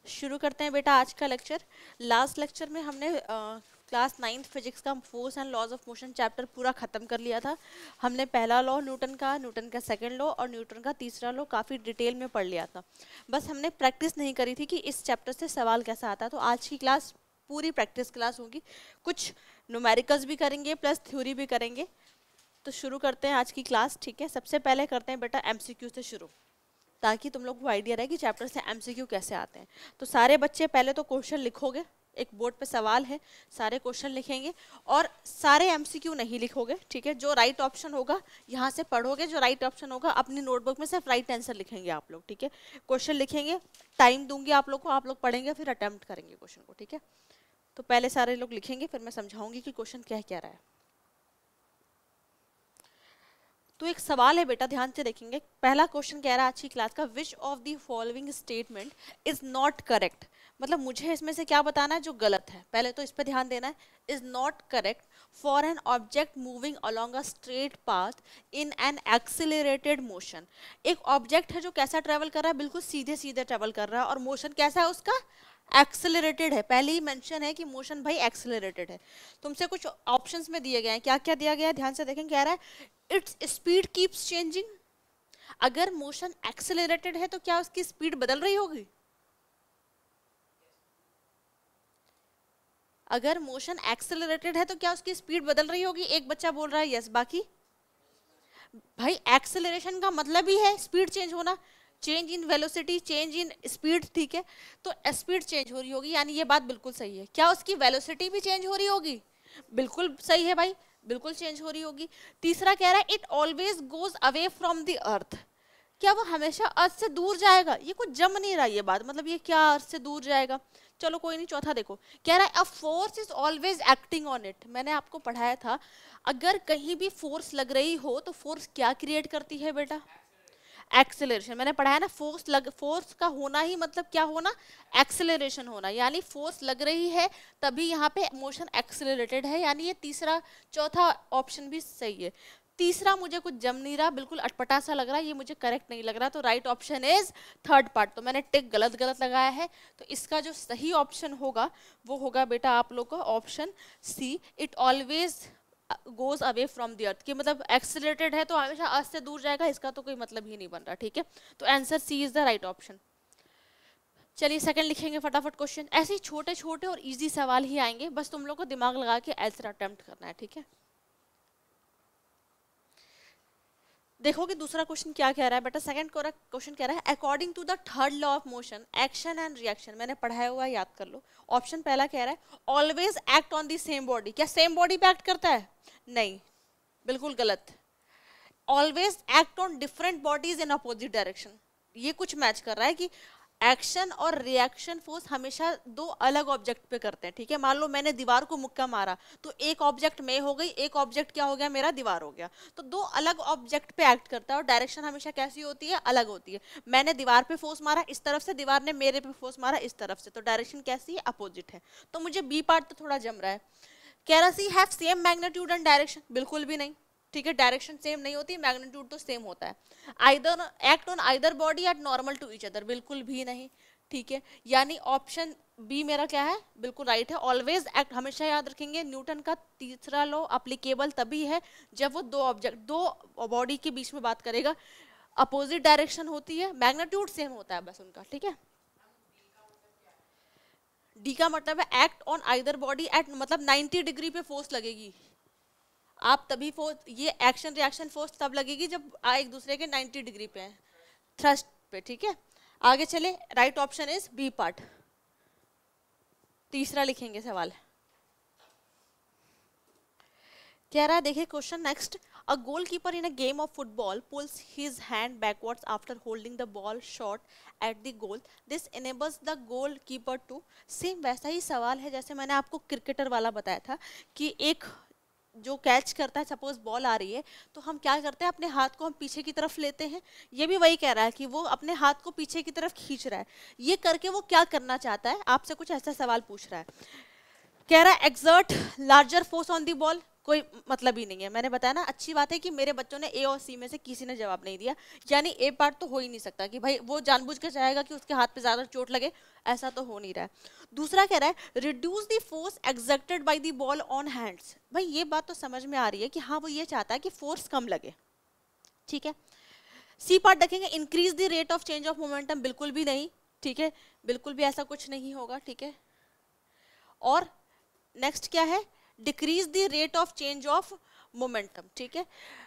शुरू करते हैं बेटा आज का लेक्चर। लास्ट लेक्चर में हमने क्लास 9th फिजिक्स का force and laws of motion chapter पूरा खत्म कर लिया था। हमने पहला लॉ न्यूटन का सेकंड लॉ और न्यूटन का तीसरा लॉ काफ़ी डिटेल में पढ़ लिया था। बस हमने प्रैक्टिस नहीं करी थी कि इस चैप्टर से सवाल कैसा आता है। तो आज की क्लास पूरी प्रैक्टिस क्लास होगी, कुछ न्यूमेरिकल्स भी करेंगे प्लस थ्योरी भी करेंगे। तो शुरू करते हैं आज की क्लास। ठीक है, सबसे पहले करते हैं बेटा एमसीक्यू से शुरू, ताकि तुम लोग को आइडिया रहे कि चैप्टर से एमसीक्यू कैसे आते हैं। तो सारे बच्चे पहले तो क्वेश्चन लिखोगे, एक बोर्ड पे सवाल है, सारे क्वेश्चन लिखेंगे और सारे एमसीक्यू नहीं लिखोगे। ठीक है, जो राइट ऑप्शन होगा यहाँ से पढ़ोगे, जो राइट ऑप्शन होगा अपनी नोटबुक में सिर्फ राइट आंसर लिखेंगे आप लोग। ठीक है, क्वेश्चन लिखेंगे, टाइम दूंगी आप लोग को, आप लोग पढ़ेंगे फिर अटेम्प्ट करेंगे क्वेश्चन को। ठीक है, तो पहले सारे लोग लिखेंगे, फिर मैं समझाऊंगी कि क्वेश्चन क्या क्या रहा है। तो एक सवाल है बेटा, ध्यान से देखेंगे। पहला क्वेश्चन कह रहा है आज की क्लास का, which of the following statement is not correct. मतलब मुझे इसमें से क्या बताना है जो गलत है, पहले तो इस पे ध्यान देना है। Is not correct for an object moving along a straight path in an accelerated motion. एक ऑब्जेक्ट है जो कैसा ट्रेवल कर रहा है, बिल्कुल सीधे सीधे ट्रेवल कर रहा है, और मोशन कैसा है उसका, एक्सेलरेटेड है। पहले ही मेंशन है कि मोशन भाई एक्सेलरेटेड है। तुमसे कुछ ऑप्शंस में दिए गए हैं, क्या क्या दिया गया है ध्यान से देखें। कह रहा है इट्स स्पीड कीप्स चेंजिंग। अगर मोशन एक्सेलरेटेड है तो क्या उसकी स्पीड बदल रही होगी? अगर मोशन एक्सेलरेटेड है तो क्या उसकी स्पीड बदल रही होगी? एक बच्चा बोल रहा है यस, बाकी भाई एक्सेलरेशन का मतलब ही है स्पीड चेंज होना, change in velocity, change in speed. ठीक है, तो स्पीड चेंज हो रही होगी, यानी ये बात बिल्कुल सही है। क्या उसकी वेलोसिटी भी चेंज हो रही होगी? बिल्कुल सही है भाई, बिल्कुल चेंज हो रही होगी। तीसरा कह रहा है it always goes away from the अर्थ। क्या वो हमेशा अर्थ से दूर जाएगा? ये कुछ जम नहीं रहा ये बात, मतलब ये क्या अर्थ से दूर जाएगा? चलो कोई नहीं। चौथा देखो, कह रहा है a force is always acting on it. मैंने आपको पढ़ाया था, अगर कहीं भी फोर्स लग रही हो तो फोर्स क्या क्रिएट करती है बेटा? एक्सेलरेशन। मैंने पढ़ा है ना, फोर्स का होना ही मतलब क्या होना, एक्सेलरेशन होना। यानी फोर्स लग रही है तभी यहाँ पे मोशन एक्सेलरेटेड है, यानी ये तीसरा चौथा ऑप्शन भी सही है। तीसरा मुझे कुछ जम नहीं रहा, बिल्कुल अटपटा सा लग रहा है, ये मुझे करेक्ट नहीं लग रहा, तो right option is third part. तो मैंने टिक गलत गलत लगाया है, तो इसका जो सही ऑप्शन होगा वो होगा बेटा आप लोग का option C, it always goes away from the earth. कि मतलब एक्सेलरेटेड है तो हमेशा अर्थ से दूर जाएगा, इसका तो कोई मतलब ही नहीं बन रहा। ठीक है, तो answer C is the right option. चलिए सेकंड लिखेंगे फटाफट क्वेश्चन। ऐसे ही छोटे छोटे और इजी सवाल ही आएंगे, बस तुम लोग को दिमाग लगा के आंसर अटेम्प्ट करना है। ठीक है, देखो कि दूसरा क्वेश्चन क्या कह रहा है बेटा। सेकंड क्वेश्चन कह रहा है according to the third law of motion action and reaction. मैंने पढ़ाया हुआ याद कर लो। ऑप्शन पहला कह रहा है always act on the same body. क्या सेम बॉडी पे एक्ट करता है? नहीं, बिल्कुल गलत। Always act on different bodies in opposite direction. ये कुछ मैच कर रहा है कि एक्शन और रिएक्शन फोर्स हमेशा दो अलग ऑब्जेक्ट पे करते हैं। ठीक है, मान लो मैंने दीवार को मुक्का मारा तो एक ऑब्जेक्ट मैं हो गई, एक ऑब्जेक्ट क्या हो गया मेरा, दीवार हो गया। तो दो अलग ऑब्जेक्ट पे एक्ट करता है और डायरेक्शन हमेशा कैसी होती है, अलग होती है। मैंने दीवार पे फोर्स मारा इस तरफ से, दीवार ने मेरे पे फोर्स मारा इस तरफ से, तो डायरेक्शन कैसी है, अपोजिट है। तो मुझे बी पार्ट तो थोड़ा जम रहा है। कह रहा C have same magnitude and direction. बिल्कुल भी नहीं। ठीक है, डायरेक्शन सेम नहीं होती, मैग्नीट्यूड तो सेम होता है। Either act on either body at normal to each other. बिल्कुल भी नहीं। ठीक है, यानी ऑप्शन बी मेरा क्या है, बिल्कुल राइट है। ऑलवेज एक्ट, हमेशा याद रखेंगे न्यूटन का तीसरा लॉ अप्लीकेबल तभी है जब वो दो ऑब्जेक्ट, दो बॉडी के बीच में बात करेगा, अपोजिट डायरेक्शन होती है, मैग्नीट्यूड सेम होता है बस उनका। ठीक है, डी का मतलब है act on either body eight, मतलब 90 डिग्री पे फोर्स लगेगी। आप तभी फोर्स, ये एक्शन रिएक्शन फोर्स तब लगेगी जब एक दूसरे के 90 डिग्री पे है, थ्रस्ट पे। ठीक है, आगे चले। Right option is B part. तीसरा लिखेंगे सवाल। कह रहा है देखिए question next, a goalkeeper in a game of football pulls his hand backwards after holding the ball shot at the goal, this enables the goalkeeper to. Same वैसा ही सवाल है जैसे मैंने आपको क्रिकेटर वाला बताया था कि एक जो कैच करता है, सपोज बॉल आ रही है तो हम क्या करते हैं, अपने हाथ को हम पीछे की तरफ लेते हैं। ये भी वही कह रहा है कि वो अपने हाथ को पीछे की तरफ खींच रहा है। ये करके वो क्या करना चाहता है, आपसे कुछ ऐसा सवाल पूछ रहा है। कह रहा है exert larger force on the ball. कोई मतलब ही नहीं है। मैंने बताया ना, अच्छी बात है कि मेरे बच्चों ने ए और सी में से किसी ने जवाब नहीं दिया, यानी ए पार्ट तो हो ही नहीं सकता कि भाई वो जानबूझ के चाहेगा कि उसके हाथ पे ज्यादा चोट लगे, ऐसा तो हो नहीं रहा है। दूसरा कह रहा है reduce the force exerted by the ball on hands. भाई ये बात तो समझ में आ रही है कि हाँ वो ये चाहता है कि फोर्स कम लगे, ठीक है। सी पार्ट देखेंगे increase the rate of change of momentum, बिल्कुल भी नहीं, ठीक है, बिल्कुल भी ऐसा कुछ नहीं होगा, ठीक है। और नेक्स्ट क्या है, decrease the rate of change of momentum, ठीक है।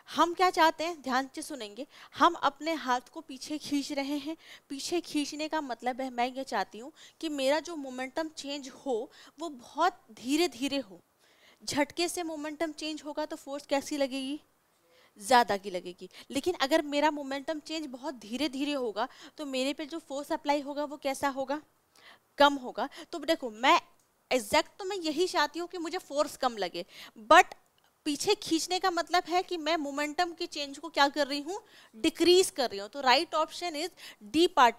हम क्या चाहते हैं, ध्यान से सुनेंगे, हम अपने हाथ को पीछे खींच रहे हैं। पीछे खींचने का मतलब है, मैं ये चाहती हूँ कि मेरा जो मोमेंटम चेंज हो वो बहुत धीरे धीरे हो। झटके से मोमेंटम चेंज होगा तो फोर्स कैसी लगेगी, ज़्यादा की लगेगी। लेकिन अगर मेरा मोमेंटम चेंज बहुत धीरे धीरे होगा तो मेरे पे जो फोर्स अप्लाई होगा वो कैसा होगा, कम होगा। तो देखो मैं एग्जैक्ट तो मैं यही चाहती हूँ कि मुझे फोर्स कम लगे, बट पीछे खींचने का मतलब है कि मैं मोमेंटम के चेंज को क्या कर रही हूँ, डिक्रीज कर रही हूँ। तो right option is D part.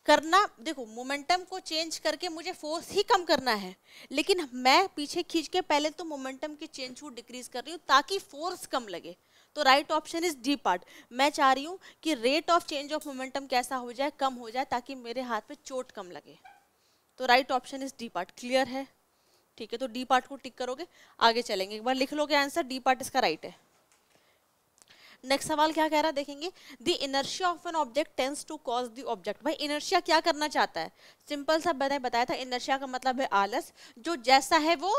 करना, देखो मोमेंटम को चेंज करके मुझे फोर्स ही कम करना है, लेकिन मैं पीछे खींच के पहले तो मोमेंटम के चेंज को डिक्रीज कर रही हूँ ताकि फोर्स कम लगे। तो right option is D part. मैं चाह रही हूँ कि rate of change of momentum कैसा हो जाए, कम हो जाए, ताकि मेरे हाथ पे चोट कम लगे। तो right option is D part. Clear है, ठीक है। तो डी पार्ट को टिक करोगे, आगे चलेंगे। एक बार लिख लोगे आंसर, डी पार्ट इसका राइट है। नेक्स्ट सवाल क्या कह रहा है देखेंगे, the inertia of an object tends to cause the object. भाई इनर्शिया क्या करना चाहता है, सिंपल सा मैंने बताया था, इनर्शिया का मतलब है आलस। जो जैसा है वो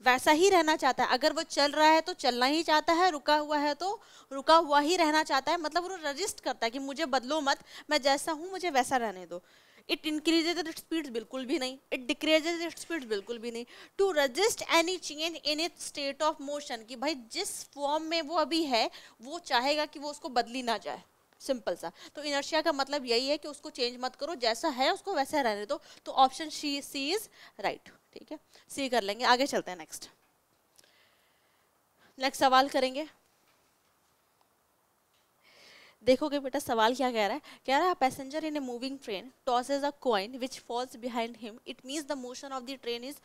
वैसा ही रहना चाहता है। अगर वो चल रहा है तो चलना ही चाहता है, रुका हुआ है तो रुका हुआ ही रहना चाहता है। मतलब वो रजिस्ट करता है कि मुझे बदलो मत, मैं जैसा हूं मुझे वैसा रहने दो। इट इंक्रीजेज इट्स स्पीड, बिल्कुल भी नहीं। इट डिक्रीजेज इट्स स्पीड, बिल्कुल भी नहीं। To resist any change in its state of motion, कि भाई जिस फॉर्म में वो अभी है वो चाहेगा कि वो उसको बदली ना जाए, सिंपल सा। तो इनर्शिया का मतलब यही है कि उसको चेंज मत करो, जैसा है उसको वैसा रहने दो। तो ऑप्शन सी इज राइट, ठीक है। सी कर लेंगे, आगे चलते हैं। नेक्स्ट सवाल करेंगे। देखोगे बेटा सवाल क्या कह रहा है, कह रहा है passenger in a moving train tosses a coin which falls behind him, it means the motion of the train is.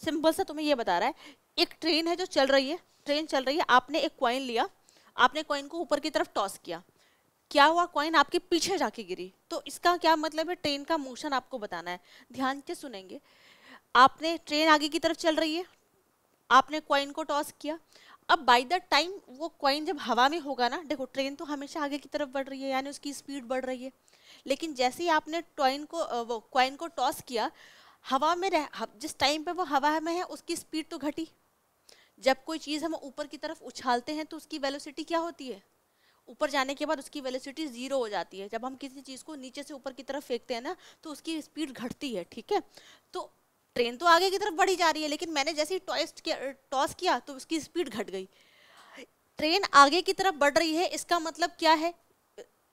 Simple सा तुम्हें ये बता रहा है, एक ट्रेन है जो चल रही है, ट्रेन चल रही है, आपने एक कॉइन लिया, आपने कॉइन को ऊपर की तरफ टॉस किया, क्या हुआ, कॉइन आपके पीछे जाके गिरी। तो इसका क्या मतलब है, ट्रेन का मोशन आपको बताना है। ध्यान से सुनेंगे, आपने ट्रेन आगे की तरफ चल रही है, आपने कॉइन को टॉस किया, अब बाय द टाइम वो कॉइन जब हवा में होगा ना, देखो ट्रेन तो हमेशा आगे की तरफ बढ़ रही है, यानी उसकी स्पीड बढ़ रही है। लेकिन जैसे ही आपने वो कॉइन को टॉस किया, हवा में जिस टाइम पे वो हवा में है उसकी स्पीड तो घटी। जब कोई चीज़ हम ऊपर की तरफ उछालते हैं तो उसकी वेलोसिटी क्या होती है, ऊपर जाने के बाद उसकी वेलोसिटी 0 हो जाती है। जब हम किसी चीज़ को नीचे से ऊपर की तरफ फेंकते हैं ना तो उसकी स्पीड घटती है, ठीक है। तो ट्रेन तो आगे की तरफ बढ़ी जा रही है, लेकिन मैंने जैसे ही टॉस किया तो उसकी स्पीड घट गई। ट्रेन आगे की तरफ बढ़ रही है, इसका मतलब क्या है,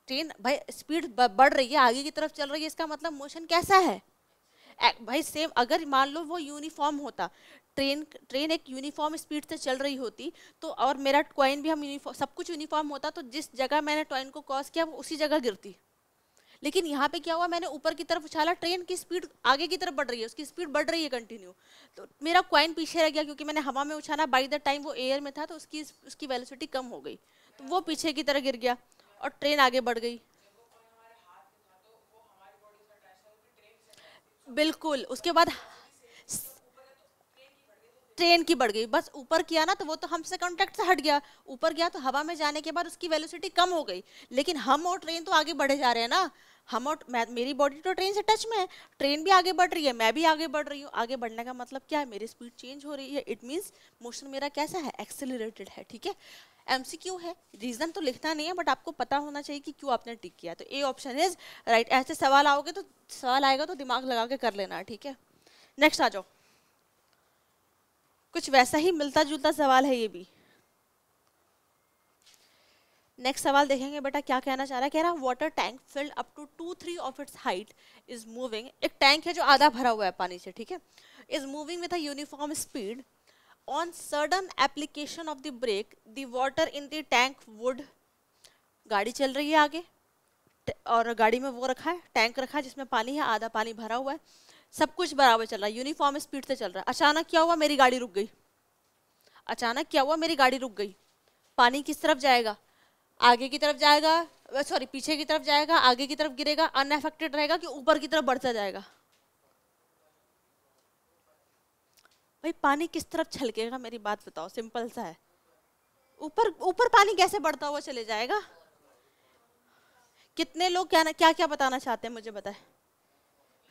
ट्रेन भाई स्पीड बढ़ रही है, आगे की तरफ चल रही है, इसका मतलब मोशन कैसा है भाई सेम। अगर मान लो वो यूनिफॉर्म होता, ट्रेन एक यूनिफॉर्म स्पीड से चल रही होती तो, और मेरा कॉइन भी हम यूनिफॉर्म, सब कुछ यूनिफॉर्म होता, तो जिस जगह मैंने कॉइन को क्रॉस किया वो उसी जगह गिरती। लेकिन यहाँ पे क्या हुआ, मैंने ऊपर की तरफ उछाला, ट्रेन की स्पीड आगे की तरफ बढ़ रही है, उसकी स्पीड बढ़ रही है कंटिन्यू, तो मेरा कॉइन पीछे रह गया क्योंकि मैंने हवा में उछाला। बाय द टाइम वो एयर में था तो उसकी वेलोसिटी कम हो गई, तो वो पीछे की तरह गिर गया और ट्रेन आगे बढ़ गई। बिल्कुल, उसके बाद ट्रेन की बढ़ गई, बस ऊपर किया ना तो वो तो हमसे कांटेक्ट से हट गया, ऊपर गया तो हवा में जाने के बाद उसकी वेलोसिटी कम हो गई। लेकिन हम और ट्रेन तो आगे बढ़े जा रहे हैं ना, हम और मेरी बॉडी तो ट्रेन से टच में है, ट्रेन भी आगे बढ़ रही है, मैं भी आगे बढ़ रही हूँ। आगे बढ़ने का मतलब क्या है, मेरी स्पीड चेंज हो रही है, इट मीन्स मोशन मेरा कैसा है, एक्सेलरेटेड है, ठीक है। एमसीक्यू है, रीजन तो लिखना नहीं है, बट आपको पता होना चाहिए कि क्यों आपने टिक किया। तो ए ऑप्शन इज राइट। ऐसे सवाल आएगा तो दिमाग लगा के कर लेना, ठीक है। नेक्स्ट आ जाओ, कुछ वैसा ही मिलता जुलता सवाल है ये भी। नेक्स्ट सवाल देखेंगे बेटा क्या कहना चाह रहा है, कह रहा है water tank filled up to 2-3 of its height is moving. एक टैंक है जो आधा भरा हुआ है पानी से, ठीक है, is moving with a uniform speed, on sudden application of the brake the water in the tank would. गाड़ी चल रही है आगे और गाड़ी में वो रखा है, टैंक रखा है जिसमें पानी है, आधा पानी भरा हुआ है, सब कुछ बराबर चल रहा है, यूनिफॉर्म स्पीड से चल रहा है। अचानक क्या हुआ, मेरी गाड़ी रुक गई। अचानक क्या हुआ, मेरी गाड़ी रुक गई, पानी किस तरफ जाएगा, आगे की तरफ जाएगा, सॉरी पीछे की तरफ जाएगा, आगे की तरफ गिरेगा, अनअफेक्टेड रहेगा कि ऊपर की तरफ बढ़ता जाएगा? भाई पानी किस तरफ छलकेगा, मेरी बात बताओ, सिंपल सा है, ऊपर ऊपर पानी कैसे बढ़ता हुआ चले जाएगा? कितने लोग क्या क्या क्या बताना चाहते हैं मुझे बताए,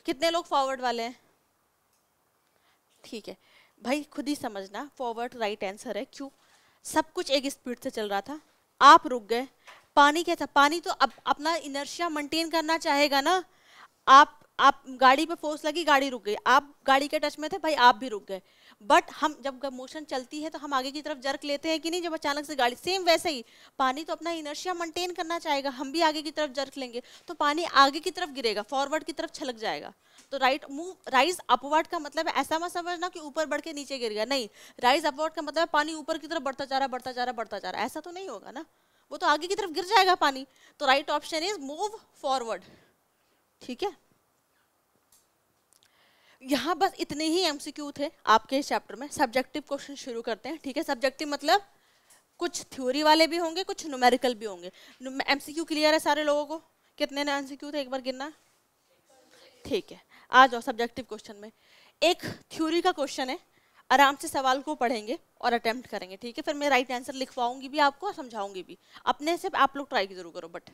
कितने लोग फॉरवर्ड वाले हैं? ठीक है भाई, खुद ही समझना, फॉरवर्ड राइट आंसर है। क्यों? सब कुछ एक स्पीड से चल रहा था, आप रुक गए, पानी क्या था, पानी तो अब अपना इनर्शिया मेंटेन करना चाहेगा ना। आप गाड़ी पे फोर्स लगी, गाड़ी रुक गई, आप गाड़ी के टच में थे भाई, आप भी रुक गए। बट हम जब मोशन चलती है तो हम आगे की तरफ जर्क लेते हैं कि नहीं, जब अचानक से गाड़ी, सेम वैसे ही पानी तो अपना इनर्शिया मेंटेन करना चाहेगा, हम भी आगे की तरफ जर्क लेंगे तो पानी आगे की तरफ गिरेगा, फॉरवर्ड की तरफ छलक जाएगा। तो राइट मूव, राइज अपवर्ड का मतलब है ऐसा मत समझना कि ऊपर बढ़ के नीचे गिर गया, नहीं, राइज अपवर्ड का मतलब है पानी ऊपर की तरफ बढ़ता जा रहा, बढ़ता जा रहा, बढ़ता जा रहा, ऐसा तो नहीं होगा ना, वो तो आगे की तरफ गिर जाएगा पानी। तो right option is move forward. ठीक है, यहाँ बस इतने ही एमसीक्यू थे आपके इस चैप्टर में। सब्जेक्टिव क्वेश्चन शुरू करते हैं। ठीक है, सब्जेक्टिव मतलब कुछ थ्योरी वाले भी होंगे, कुछ न्यूमेरिकल भी होंगे। एमसीक्यू क्लियर है सारे लोगों को? कितने ने एमसीक्यू थे, एक बार गिनना। ठीक है, आ जाओ सब्जेक्टिव क्वेश्चन में। एक थ्योरी का क्वेश्चन है, आराम से सवाल को पढ़ेंगे और अटेम्प्ट करेंगे। ठीक है, फिर मैं राइट आंसर लिखवाऊंगी भी आपको और समझाऊंगी भी, अपने से आप लोग ट्राई जरूर करो। बट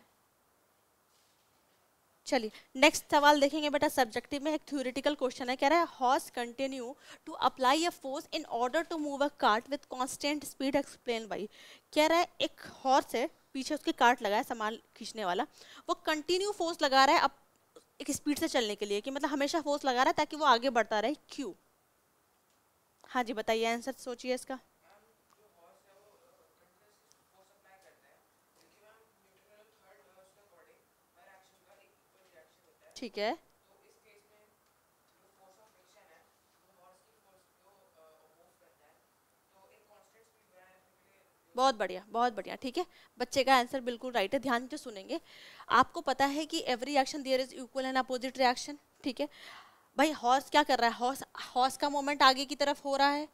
चलिए नेक्स्ट सवाल देखेंगे बेटा। सब्जेक्टिव में एक थ्योरेटिकल क्वेश्चन है, कह रहा है horse continue to apply a force in order to move a cart with constant speed, explain why. कह रहा है एक हॉर्स है, पीछे उसके कार्ट लगा है सामान खींचने वाला, वो कंटिन्यू फोर्स लगा रहा है अब एक स्पीड से चलने के लिए, कि मतलब हमेशा फोर्स लगा रहा है ताकि वो आगे बढ़ता रहे, क्यों? हाँ जी बताइए, आंसर सोचिए इसका। ठीक है, बहुत बढ़िया बहुत बढ़िया। ठीक है, बच्चे का आंसर बिल्कुल राइट है, ध्यान से सुनेंगे। आपको पता है कि every action there is equal and opposite reaction. ठीक है भाई, हॉर्स क्या कर रहा है, हॉर्स हॉर्स का मूवमेंट आगे की तरफ हो रहा है,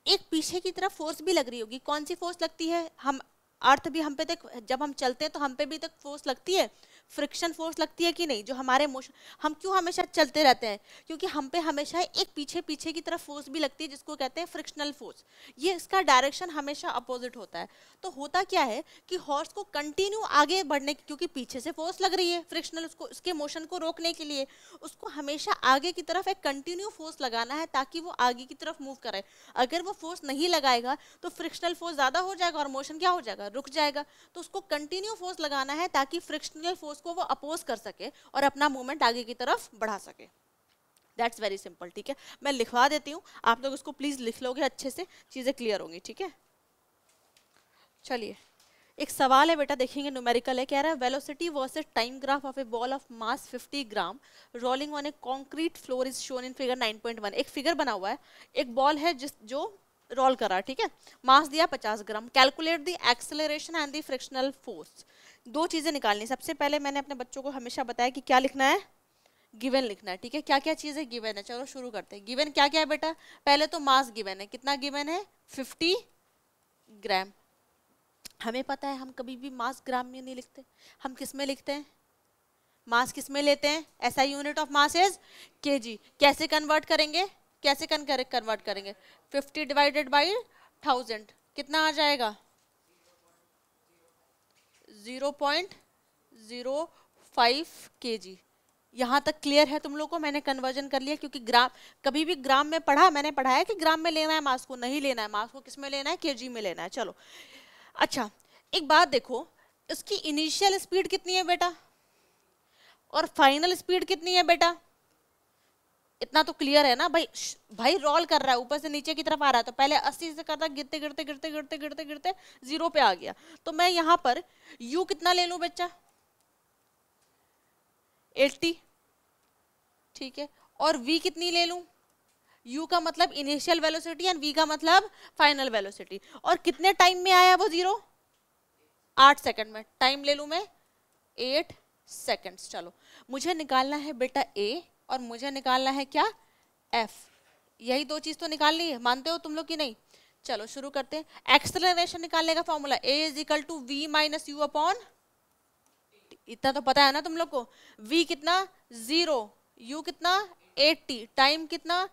एक पीछे की तरफ फोर्स भी लग रही होगी। कौन सी फोर्स लगती है? हम अर्थ भी हम पे तक, जब हम चलते हैं तो हम पे भी तक फोर्स लगती है, फ्रिक्शन फोर्स लगती है कि नहीं? जो हमारे मोशन, हम क्यों हमेशा चलते रहते हैं? क्योंकि हम पे हमेशा एक पीछे पीछे की तरफ फोर्स भी लगती है, जिसको कहते हैं फ्रिक्शनल फोर्स। ये इसका डायरेक्शन हमेशा अपोजिट होता है। तो होता क्या है कि हॉर्स को कंटिन्यू आगे बढ़ने, क्योंकि पीछे से फोर्स लग रही है फ्रिक्शनल, उसको उसके मोशन को रोकने के लिए उसको हमेशा आगे की तरफ एक कंटिन्यू फोर्स लगाना है ताकि वो आगे की तरफ मूव करे। अगर वो फोर्स नहीं लगाएगा तो फ्रिक्शनल फोर्स ज्यादा हो जाएगा और मोशन क्या हो जाएगा, रुक जाएगा। तो उसको कंटिन्यू फोर्स लगाना है ताकि फ्रिक्शनल फोर्स को वो अपोज कर सके और अपना मूवमेंट आगे की तरफ बढ़ा सके। That's very simple. ठीक है, मैं लिखवा देती हूँ, आप लोग इसको प्लीज लिख लोगे, अच्छे से चीजें क्लियर होंगी। ठीक है, चलिए एक सवाल है बेटा, देखेंगे न्यूमेरिकल है। कह रहा है velocity versus time graph of A ball of mass 50 gram rolling on A concrete floor is shown in figure 9.1। एक फिगर बना हुआ है, एक बॉल है जो रोल कर रहा है। ठीक है, मास दिया 50 gram. Calculate the acceleration and the frictional force. दो चीजें निकालनी। सबसे पहले मैंने अपने बच्चों को हमेशा बताया कि क्या लिखना है, गिवन लिखना है। ठीक है, क्या क्या चीजें गिवन है, चलो शुरू करते हैं। गिवन क्या क्या है बेटा? पहले तो मास गिवन है, कितना गिवन है? 50 ग्राम। हमें पता है हम कभी भी मास ग्राम में नहीं लिखते, हम किस में लिखते हैं? मास किस में लेते हैं? SI unit of mass is KG. कैसे कन्वर्ट करेंगे, कैसे कन्वर्ट करेंगे? 50 डिवाइडेड बाई 1000 कितना आ जाएगा? 0.05 केजी। यहाँ तक क्लियर है तुम लोग को? मैंने कन्वर्जन कर लिया, क्योंकि ग्राम, कभी भी ग्राम में पढ़ा, मैंने पढ़ा है कि ग्राम में लेना है मास को, नहीं लेना है मास को, किस में लेना है? केजी में लेना है। चलो अच्छा, एक बात देखो, इसकी इनिशियल स्पीड कितनी है बेटा और फाइनल स्पीड कितनी है बेटा? इतना तो क्लियर है ना भाई। भाई रोल कर रहा है, ऊपर से नीचे की तरफ आ रहा है, तो पहले 80 से कर रहा है, गिरते गिरते गिरते गिरते गिरते गिरते 0 पे आ गया। तो मैं यहाँ पर u कितना ले लूं बच्चा? 80। ठीक है, और v कितनी ले लूं? u का मतलब इनिशियल वेलोसिटी एंड v का मतलब फाइनल वेलोसिटी। और कितने टाइम में आया वो 0? 8 सेकंड में। टाइम ले लूं मैं 8 सेकंड्स। चलो मुझे निकालना है बेटा a और मुझे निकालना है क्या? f। यही दो चीज तो निकालनी है, मानते हो तुम लोग कि नहीं? चलो शुरू करते हैं। एक्सेलरेशन निकालने का formula a is equal to v minus you upon, इतना तो पता है ना तुम लोग को, v कितना 0, u कितना 80, टाइम कितना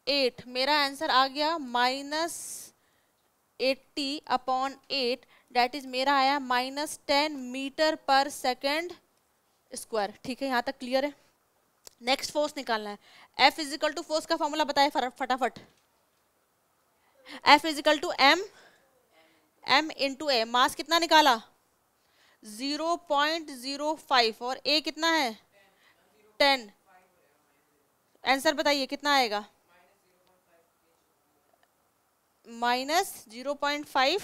8, मेरा आंसर आ गया -80 अपॉन 8, डेट इज मेरा आया -10 मीटर पर सेकेंड स्क्वायर। ठीक है, यहाँ तक क्लियर है। नेक्स्ट फोर्स निकालना है। F is equal to, force का फॉर्मूला बताए फटाफट। F is equal to m into a, mass कितना निकाला 0.05 और a कितना है 10, आंसर बताइए कितना आएगा, -0.5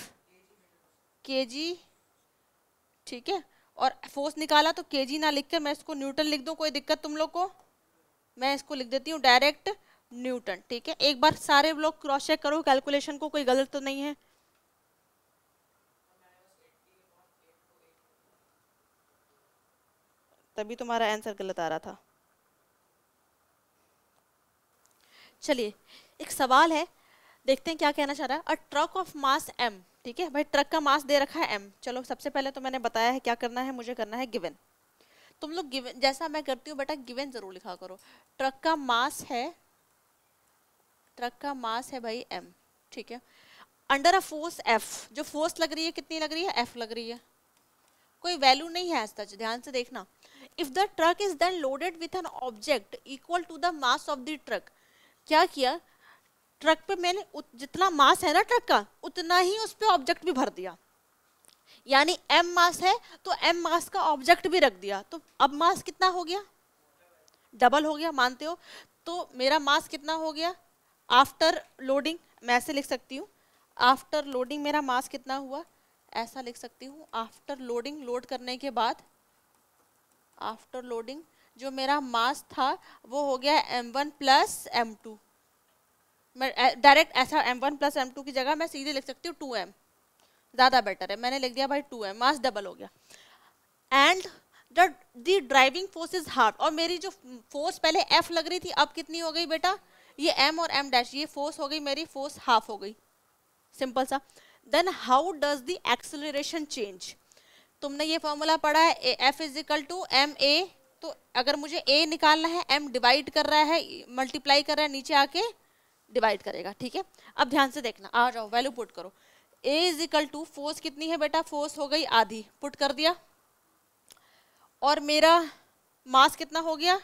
kg। ठीक है, और फोर्स निकाला तो kg ना लिखकर मैं इसको न्यूटन लिख दूं, कोई दिक्कत तुम लोग को? मैं इसको लिख देती हूँ डायरेक्ट न्यूटन। ठीक है, एक बार सारे लोग क्रॉस चेक करो कैलकुलेशन को, कोई गलत तो नहीं है। तभी तुम्हारा आंसर गलत आ रहा था। चलिए एक सवाल है, देखते हैं क्या कहना चाह रहा है। अ ट्रक ऑफ मास m, ठीक है भाई, ट्रक का मास दे रखा है m। चलो सबसे पहले तो मैंने बताया है क्या करना है, मुझे करना है गिवन। तुम लोग गिवन जैसा मैं करती हूँ बेटा, गिवन जरूर लिखा करो। ट्रक का मास है भाई m, ठीक है, अंडर अ फोर्स f, जो फोर्स लग रही है कितनी लग रही है, f लग रही है, कोई वैल्यू नहीं है सच, ध्यान से देखना। If the truck is then loaded with an object equal to the mass of the truck, क्या किया, ट्रक पे मैंने जितना मास है ना ट्रक का, उतना ही उस पे ऑब्जेक्ट भी भर दिया। यानी m मास है तो m मास का ऑब्जेक्ट भी रख दिया, तो अब मास कितना हो गया, डबल हो गया, मानते हो? तो मेरा मास कितना हो गया आफ्टर लोडिंग, मैं ऐसे लिख सकती हूँ, आफ्टर लोडिंग मेरा मास कितना हुआ, ऐसा लिख सकती हूँ, आफ्टर लोडिंग, लोड करने के बाद, आफ्टर लोडिंग जो मेरा मास था वो हो गया m1 प्लस m2। मैं डायरेक्ट ऐसा m1 प्लस m2 की जगह मैं सीधे लिख सकती हूँ 2m, ज़्यादा बेटर है, मैंने लिख दिया भाई 2m, मास डबल हो गया। And the driving force is half, और मेरी जो फोर्स पहले f लग रही थी अब कितनी हो गई बेटा, ये m और m डैश, ये फोर्स हो गई मेरी, फोर्स हाफ हो गई, सिंपल सा। Then how does the acceleration change, तुमने ये फॉर्मूला पढ़ा है, F is equal to M A, तो अगर मुझे A निकालना है, M डिवाइड कर रहा है, मल्टीप्लाई कर रहा है, नीचे आके डिवाइड करेगा। ठीक है, अब ध्यान से देखना, आ जाओ वैल्यू पुट करो। A is equal to, force कितनी है बेटा, फोर्स हो गई आधी, पुट कर दिया, और मेरा मास कितना हो गया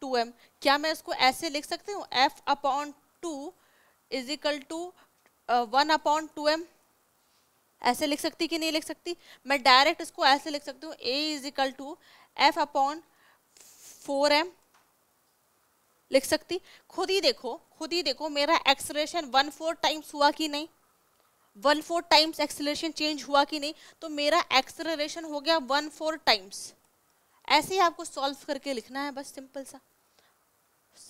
2m। क्या मैं इसको ऐसे लिख सकती हूँ, F upon 2 is equal to 1 upon 2m, ऐसे लिख सकती कि नहीं लिख सकती? मैं डायरेक्ट इसको ऐसे लिख सकती हूँ, A is equal to F upon 4m, लिख सकती। खुद ही देखो मेरा एक्सेलरेशन 1/4 टाइम्स हुआ कि नहीं, 1/4 टाइम्स एक्सेलरेशन चेंज हुआ कि नहीं, तो मेरा एक्सेलरेशन हो गया 1/4 टाइम्स। ऐसे ही आपको सॉल्व करके लिखना है बस, सिंपल सा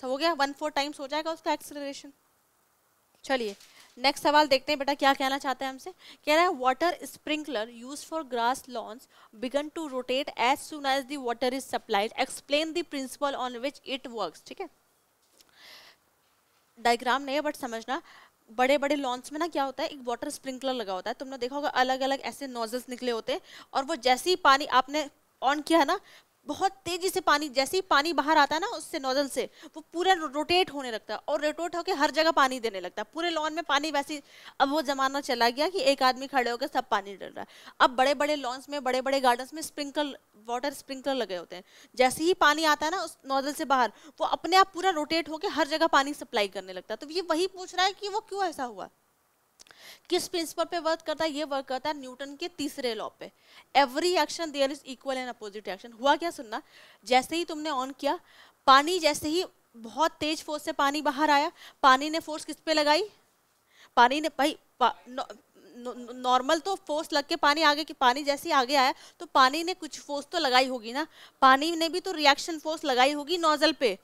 हो गया, 1/4 टाइम्स हो जाएगा उसका एक्सेलरेशन। चलिए नेक्स्ट सवाल देखते हैं बेटा क्या कहना चाहते हैं हमसे। कह रहा है water sprinkler use for grass lawns begin to rotate as soon as the water is supplied, explain the principle on which it works. ठीक है, डायग्राम नहीं है बट समझना, बड़े बड़े लॉन्स में ना क्या होता है, एक वाटर स्प्रिंकलर लगा होता है, तुमने देखा होगा अलग अलग ऐसे नोजल्स निकले होते हैं, और वो जैसे ही पानी आपने ऑन किया है ना, बहुत तेजी से पानी, जैसे ही पानी बाहर आता है ना उससे नोजल से, वो पूरा रोटेट होने लगता है, और रोटेट होकर हर जगह पानी देने लगता है, पूरे लॉन में पानी वैसे। अब वो जमाना चला गया कि एक आदमी खड़े होकर सब पानी डाल रहा है। अब बड़े बड़े लॉन्स में, बड़े बड़े गार्डन्स में स्प्रिंकल वाटर स्प्रिंकलर लगे होते हैं, जैसे ही पानी आता है ना उस नोजल से बाहर, वो अपने आप पूरा रोटेट होकर हर जगह पानी सप्लाई करने लगता है। तो ये वही पूछ रहा है कि वो क्यों ऐसा हुआ, किस प्रिंसिपल पे वर्क करता है, ये वर्क करता है न्यूटन के तीसरे लॉ पे। Every action there is equal and opposite action. हुआ क्या, सुनना, जैसे ही तुमने ऑन किया, पानी जैसे ही बहुत तेज फोर्स से पानी बाहर आया, पानी ने फोर्स किस पे लगाई, पानी ने भाई नॉर्मल तो फोर्स लग के पानी आगे, कि पानी जैसे ही आगे आया तो पानी ने कुछ फोर्स तो लगाई होगी ना, पानी ने भी तो रिएक्शन फोर्स लगाई होगी नोजल पे,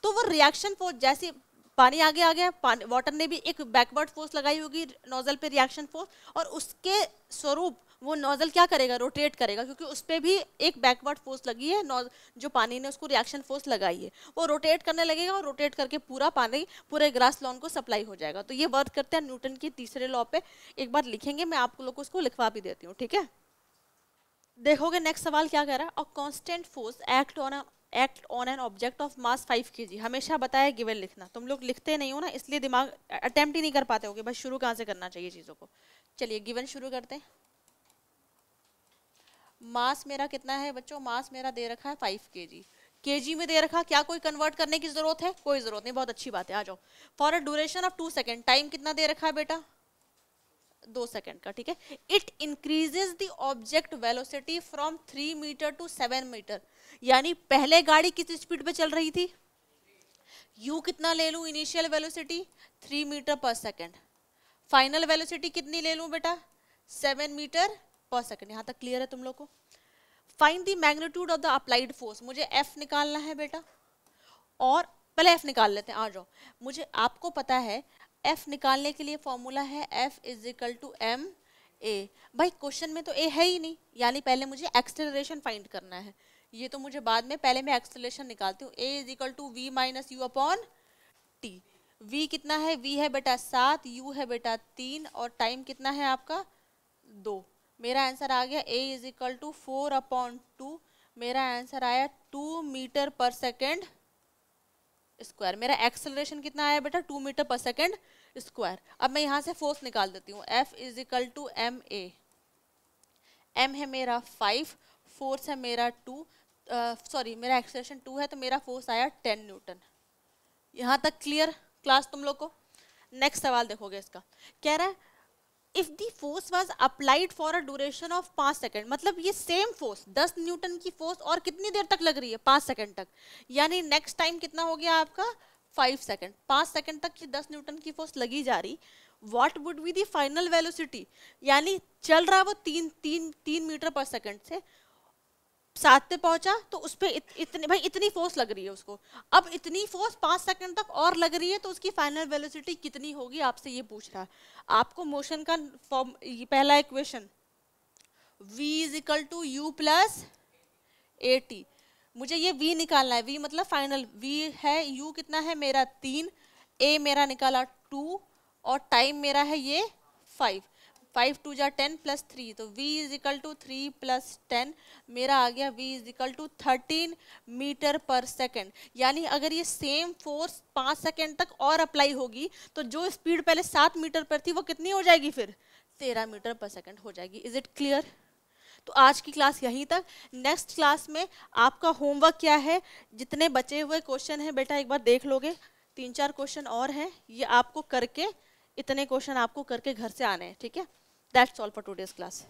तो वो रिएक्शन फोर्स, जैसे पानी आगे आ गया, वाटर ने भी एक बैकवर्ड फोर्स लगाई होगी नोजल पे, रिएक्शन फोर्स, और उसके स्वरूप वो नोजल क्या करेगा, रोटेट करेगा, क्योंकि उस पर भी एक बैकवर्ड फोर्स लगी है, जो पानी ने उसको रिएक्शन फोर्स लगाई है, वो रोटेट करने लगेगा और रोटेट करके पूरा पानी पूरे ग्रास लॉन को सप्लाई हो जाएगा। तो ये वर्क करते हैं न्यूटन की तीसरे लॉ पे, एक बार लिखेंगे, मैं आप लोगों को उसको लिखवा भी देती हूँ, ठीक है। देखोगे नेक्स्ट सवाल क्या कह रहा है, a constant force act on an object of mass 5 kg। हमेशा बताया गिवन लिखना, तुम लोग लिखते नहीं हो ना, इसलिए दिमाग अटेम्प्ट ही नहीं कर पाते होगे, बस शुरू कहाँ से करना चाहिए चीज़ों को। चलिए गिवन शुरू करते हैं। मास मेरा कितना है बच्चों, मास मेरा दे रखा है 5 kg, केजी में दे रखा, क्या कोई कन्वर्ट करने की जरूरत है, कोई जरूरत नहीं, बहुत अच्छी बात है, आ जाओ। For a duration of 2 second, time कितना दे रखा है बेटा, 2 सेकेंड का, ठीक है। It increases the object velocity from 3 metre to 7 metre, यानी पहले गाड़ी किस स्पीड पे चल रही थी, u कितना ले लूं इनिशियल वेलोसिटी, 3 मीटर पर सेकेंड, फाइनल वेलोसिटी कितनी ले लूं बेटा, 7 मीटर पर सेकेंड। यहां तक क्लियर है तुम लोग को। Find the magnitude of the applied force, मुझे f निकालना है बेटा, और पहले f निकाल लेते हैं, आ जाओ। मुझे आपको पता है f निकालने के लिए फॉर्मूला है F is equal to M A. भाई क्वेश्चन में तो a है ही नहीं, यानी पहले मुझे एक्सेलरेशन फाइंड करना है, ये तो मुझे बाद में, पहले मैं एक्सेलरेशन निकालती हूँ। a is equal to V minus you upon T. v कितना है, v है बेटा 7, u है बेटा 3, और टाइम कितना है आपका 2। मेरा आंसर आ गया a is equal to 4 upon 2, मेरा आंसर आया 2 मीटर पर सेकेंड स्क्वायर। मेरा एक्सेलरेशन कितना आया बेटा, 2 मीटर पर सेकेंड स्क्वायर। अब मैं यहाँ से फोर्स निकाल देती हूँ, F is equal to M A. m है मेरा 5, फोर्स है मेरा 2, सॉरी मेरा एक्सेलरेशन 2 है, तो मेरा फोर्स आया 10 न्यूटन। यहाँ तक क्लियर क्लास तुम लोग को। नेक्स्ट सवाल देखोगे इसका, कह रहा है if the force was applied for a duration of 5 second, मतलब ये सेम फोर्स 10 न्यूटन की फोर्स और कितनी देर तक लग रही है, 5 सेकंड तक, यानी नेक्स्ट टाइम कितना हो गया आपका 5 सेकंड। 5 सेकंड तक ये 10 न्यूटन की फोर्स लगी जा रही, what would be the final velocity, यानी चल रहा वो 3 मीटर पर सेकंड से 7 पे पहुंचा, तो उस पर इतनी भाई इतनी फोर्स लग रही है उसको, अब इतनी फोर्स 5 सेकंड तक और लग रही है, तो उसकी फाइनल वेलोसिटी कितनी होगी, आपसे ये पूछ रहा है। आपको मोशन का फॉर्म, पहला equation v is equal to U plus A T, मुझे ये v निकालना है, v मतलब फाइनल, v है, u कितना है मेरा 3, a मेरा निकाला 2, और टाइम मेरा है ये 5, 5 2 जा 10 प्लस 3, तो v is equal to 3 plus 10, मेरा आ गया v is equal to 13 metre पर सेकेंड। यानी अगर ये सेम फोर्स 5 सेकेंड तक और अप्लाई होगी, तो जो स्पीड पहले 7 मीटर पर थी वो कितनी हो जाएगी, फिर 13 मीटर पर सेकेंड हो जाएगी। Is it clear? तो आज की क्लास यहीं तक। नेक्स्ट क्लास में आपका होमवर्क क्या है, जितने बचे हुए क्वेश्चन हैं बेटा एक बार देख लोगे, 3-4 क्वेश्चन और हैं, ये आपको करके, इतने क्वेश्चन आपको करके घर से आने हैं, ठीक है। That's all for today's class.